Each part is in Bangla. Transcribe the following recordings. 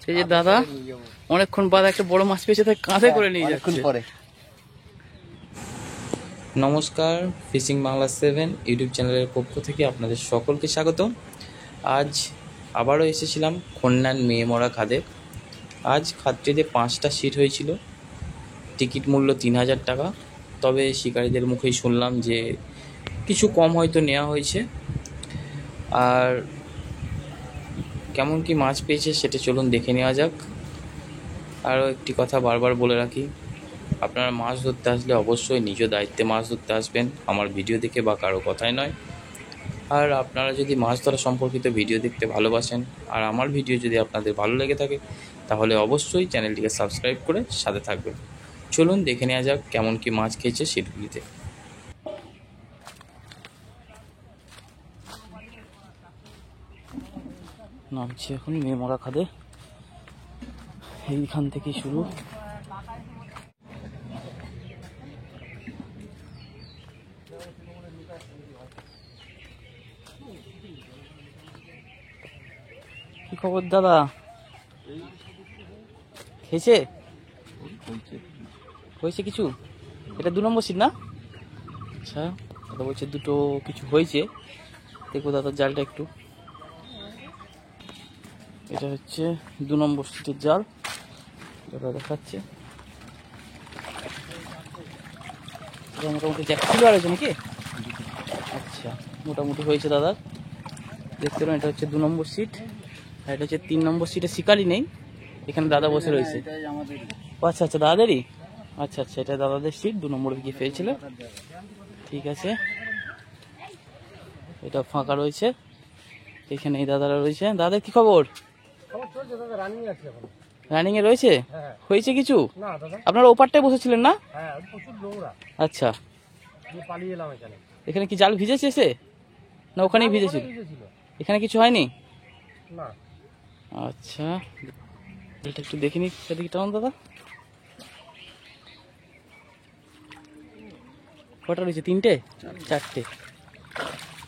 এই যে দাদা অনেকক্ষণ বাদ একটা বড় মাছ পেয়েছে, তাই কাঁধে করে নিয়ে যাচ্ছে। নমস্কার, ফিশিং বাংলা 7 ইউটিউব চ্যানেলের পক্ষ থেকে আপনাদের সকলকে স্বাগত। আজ আবারও এসেছিলাম খন্নান মেয়েমরা খাদে। আজ খাদটিতে 5টা সিট হয়েছিল, টিকিট মূল্য 3000 টাকা। তবে শিকারীদের মুখেই শুনলাম যে কিছু কম হয়তো নেওয়া হয়েছে। আর কেমন কি মাছ পেয়েছে সেটা চলুন দেখে নেওয়া যাক। আরও একটি কথা বারবার বলে রাখি, আপনারা মাছ ধরতে আসলে অবশ্যই নিজ দায়িত্বে মাছ ধরতে আসবেন, আমার ভিডিও দেখে বা কারো কথাই নয়। আর আপনারা যদি মাছ ধরা সম্পর্কিত ভিডিও দেখতে ভালোবাসেন আর আমার ভিডিও যদি আপনাদের ভালো লেগে থাকে, তাহলে অবশ্যই চ্যানেলটিকে সাবস্ক্রাইব করে সাথে থাকবেন। চলুন দেখে নেওয়া যাক কেমন কি মাছ খেয়েছে সিটগুলিতে। নামছি এখন মেয়েমরা খাদে, এইখান থেকে শুরু। কি খবর দাদা, খেয়েছে? হয়েছে কিছু? এটা 2 নম্বর সিট না? আচ্ছা, দাদা বলছে দুটো কিছু হয়েছে। দেখবো দাদার জালটা একটু। এটা হচ্ছে 2 নম্বর সিটের জাল, দাদা দেখাচ্ছে। এটা মোটামুটি 1 কিলো আর নাকি? আচ্ছা, মোটামুটি হয়েছে দাদা। দেখতে পারেন এটা হচ্ছে 2 নম্বর সিট, আর এটা হচ্ছে 3 নম্বর সিটে শিকারি নেই, এখানে দাদা বসে রয়েছে। আচ্ছা আচ্ছা, দাদাদেরই। আচ্ছা আচ্ছা, এটা দাদাদের সিট, 2 নম্বরে গিয়ে পেয়েছিল। ঠিক আছে, এটা ফাঁকা রয়েছে, এখানে এই দাদারা রয়েছে। দাদার কি খবর? রানিং এ রয়েছে? হয়েছে কিছু? আপনারা ওপারটায় বসেছিলেন না? আচ্ছা, এখানে কি জাল ভিজেছে এসে, না ওখানেই ভিজেছিল? এখানে কিছু হয়নি? আচ্ছা, এটা একটু দেখে নি, সেদিকে টাউন দাদা। কটা রয়েছে? 3টে 4টে,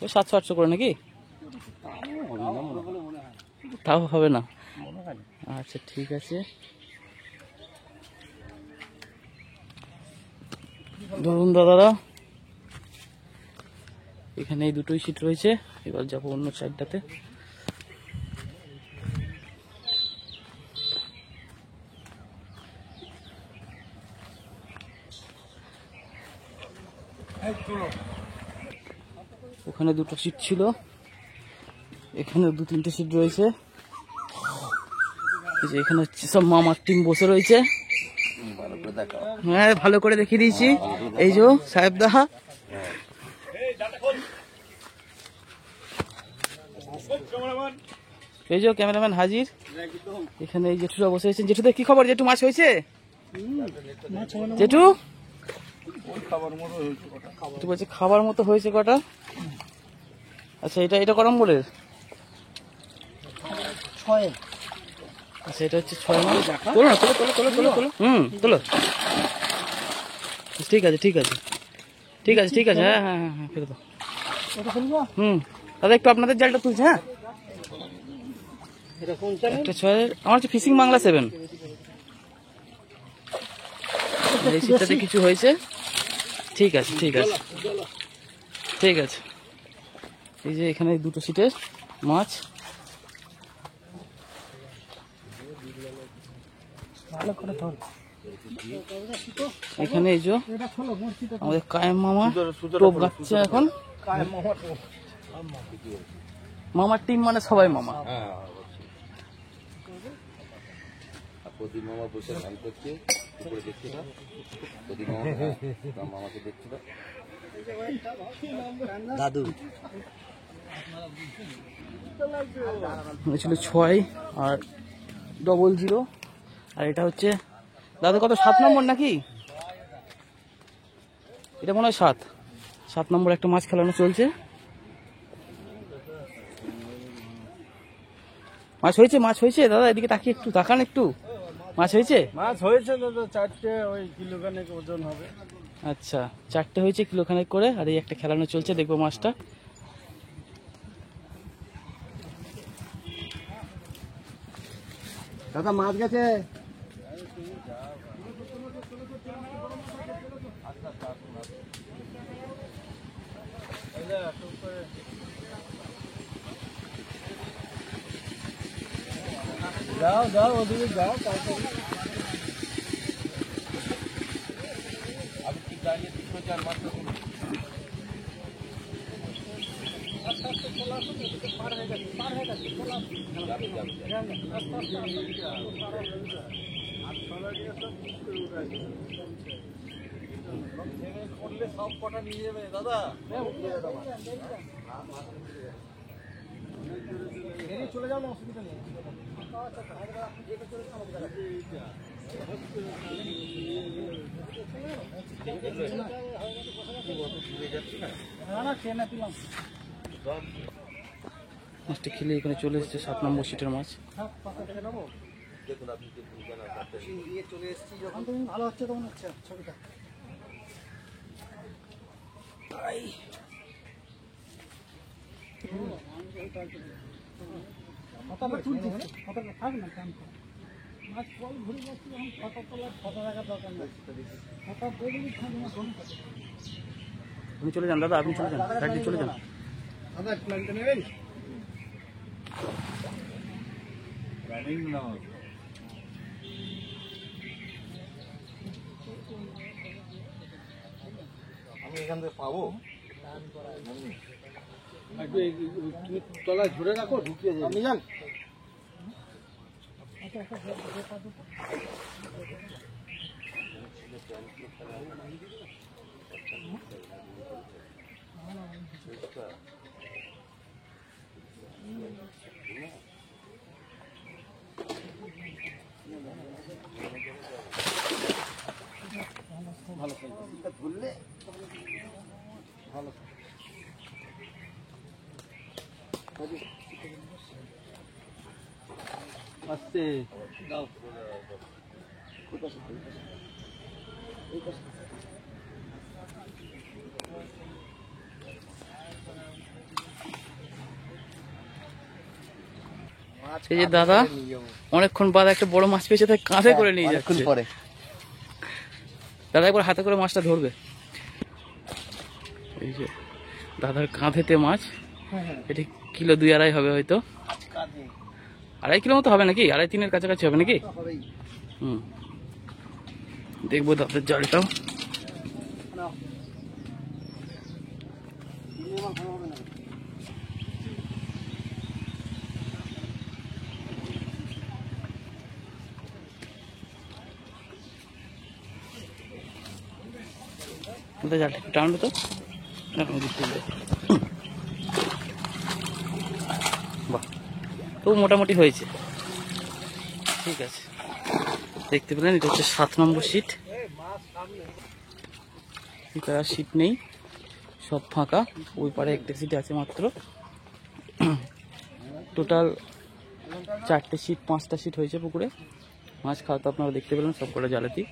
ওই 700-800 করে নাকি? তাও হবে না। আচ্ছা ঠিক আছে, ধরুন দাদারা, এখানে এই দুটোই সিট রয়েছে। এবার যাবো অন্য সাইডটাতে। ওখানে 2টো সিট ছিল, এখানে 2-3টে সিট রয়েছে। এই যে এখানে হচ্ছে সব মামার টিম বসে রয়েছে। হ্যাঁ, ভালো করে দেখিয়ে দিয়েছি। এই যে সাহেব দাহা, এই যে ক্যামেরাম্যান হাজির। এখানে এই জেঠুরা বসে আছেন। জেঠুদের কি খবর? জেঠু, মাছ হয়েছে? জেঠু বলছে খাবার মতো হয়েছে কটা। আচ্ছা, এটা ক নম্বরের? আচ্ছা, এটা হচ্ছে 6 নম্বর। তোলো না, তোলো তোলো তোলো তোলো তোলো। তোলো। ঠিক আছে ঠিক আছে ঠিক আছে ঠিক আছে, হ্যাঁ হ্যাঁ হ্যাঁ, ফেলে দাও। দাদা একটু আপনাদের জালটা তুলছে। হ্যাঁ, একটা 6, আমার হচ্ছে ফিশিং বাংলা 7। এই সিটটাতে কিছু হয়েছে? ঠিক আছে ঠিক আছে ঠিক আছে। এই যে এখানে 2টো সিটের মাছ। এখানে এই যে আমাদের কায়েম মামা টোপ গাচ্ছে এখন। মামার টিম মানে সবাই মামা। দাদু ছিল 6 আর 00, আর এটা হচ্ছে দাদা কত, 7 নম্বর নাকি? এটা মনে হয় 7 নম্বর একটা মাছ খেলানো চলছে। মাছ হয়েছে, মাছ হয়েছে দাদা, এদিকে তাকিয়ে একটু তাকান, একটু মাছ হয়েছে? মাছ হয়েছে দাদা, 4টে, ওই কিলোখানেক ওজন হবে। আচ্ছা, 4টে হয়েছে কিলোখানেক করে, আর এই একটা খেলানো চলছে, দেখবো মাছটা। দাদা মাছ গেছে। যাও যাও ওদিকে যাও তাড়াতাড়ি। সব কটা নিয়ে যাবে দাদা। চলে যাও না, অসুবিধা নেই। মাছটা খেলে এখানে চলে এসেছে 7 নম্বর সিটের মাছ। চলে এসেছি যখন তুমি ভালো হচ্ছে তখন হচ্ছে ছবিটা। আপনি চলে যান দাদা, আপনি চলে যান, গাড়ি চলে যান। দাদা প্ল্যানটা নেবেন? আমি এখান থেকে পাবো? তলায় ঝুড়ে রাখো, ঢুকিয়ে যাবে। আপনি যান। ভালো ধরলে ভালো। আস্তে দাও। এই যে দাদা অনেকক্ষণ বাদ একটা বড় মাছ পেয়েছে, তাই কাঁধে করে নিয়ে যাচ্ছে। পরে দাদা একবার হাতে করে মাছটা ধরবে। এই যে দাদার কাঁধেতে মাছ, এটি কিলো 2-2.5 হবে হয়তো। 2.5 কিলো মতো হবে নাকি? 2.5-3 কাছাকাছি হবে নাকি? হুম, দেখবো দাদার জালটাও। জালটা একটু টানবে তো। বাহ, তো মোটামুটি হয়েছে, ঠিক আছে। দেখতে পেলেন এটা হচ্ছে 7 নম্বর সিট। আর সিট নেই, সব ফাঁকা। ওই পারে একটা সিট আছে মাত্র। টোটাল 4টে সিট, 5টা সিট হয়েছে পুকুরে। মাছ খাওয়া তো আপনারা দেখতে পেলেন সব কটা জালেতি।